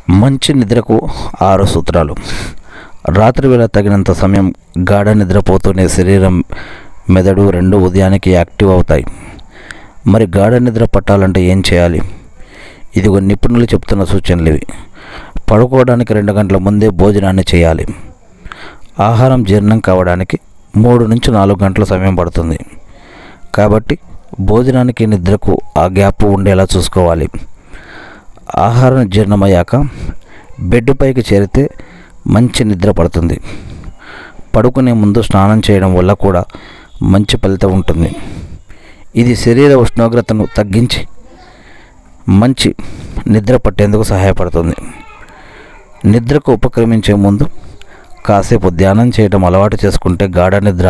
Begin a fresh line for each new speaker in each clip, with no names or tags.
మంచి నిద్రకు 6 సూత్రాలు. రాత్రి వేళ తగినంత సమయం గాఢ నిద్రపోతూనే శరీరం, మెదడు రెండు ఉదయానికి యాక్టివ్ అవుతాయి. మరి గాఢ నిద్ర పట్టాలంటే ఏం చేయాలి? ఇదిగో నిపుణులు చెప్తున్న సూచనలు ఇవి. పడుకోవడానికి 2 గంటల ముందే భోజనాన్ని చేయాలి. ఆహారం జీర్ణం కావడానికి 3 నుంచి 4 గంటల సమయం పడుతుంది. కాబట్టి భోజనానికి నిద్రకు ఆ గ్యాప్ ఉండేలా చూసుకోవాలి. ఆహారం జీర్ణమయ్యాక బెడ్ పైకి చేరితే మంచి నిద్ర పడుతుంది. పడుకునే ముందు స్నానం చేయడం వల్ల కూడా మంచి ఫలితం ఉంటుంది. ఇది శరీర ఉష్ణోగ్రతను తగ్గించి మంచి నిద్ర పట్టేందుకు సహాయపడుతుంది. నిద్రకు ఉపక్రమించే ముందు కాసేపు ధ్యానం చేయడం అలవాటు చేసుకుంటే గాఢ నిద్ర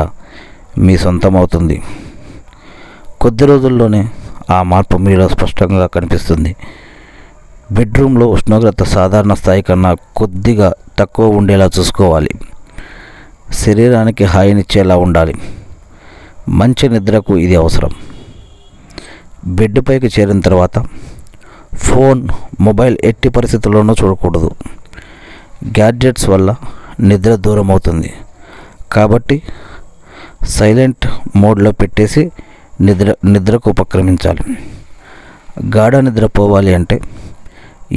మీ సొంతమవుతుంది. కొద్ది రోజుల్లోనే ఆ మార్పు మీలో స్పష్టంగా కనిపిస్తుంది. బెడ్రూమ్లో ఉష్ణోగ్రత సాధారణ స్థాయి కన్నా కొద్దిగా తక్కువ ఉండేలా చూసుకోవాలి. శరీరానికి హాయినిచ్చేలా ఉండాలి. మంచి నిద్రకు ఇది అవసరం. బెడ్ పైకి చేరిన తర్వాత ఫోన్, మొబైల్ ఎట్టి పరిస్థితుల్లోనూ చూడకూడదు. గ్యాడ్జెట్స్ వల్ల నిద్ర దూరం అవుతుంది. కాబట్టి సైలెంట్ మోడ్లో పెట్టేసి నిద్రకు ఉపక్రమించాలి. గాఢ నిద్ర పోవాలి అంటే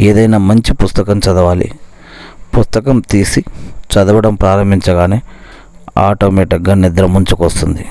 ఏదైనా మంచి పుస్తకం చదవాలి. పుస్తకం తీసి చదవడం ప్రారంభించగానే ఆటోమేటిక్గా నిద్ర ముంచుకొస్తుంది.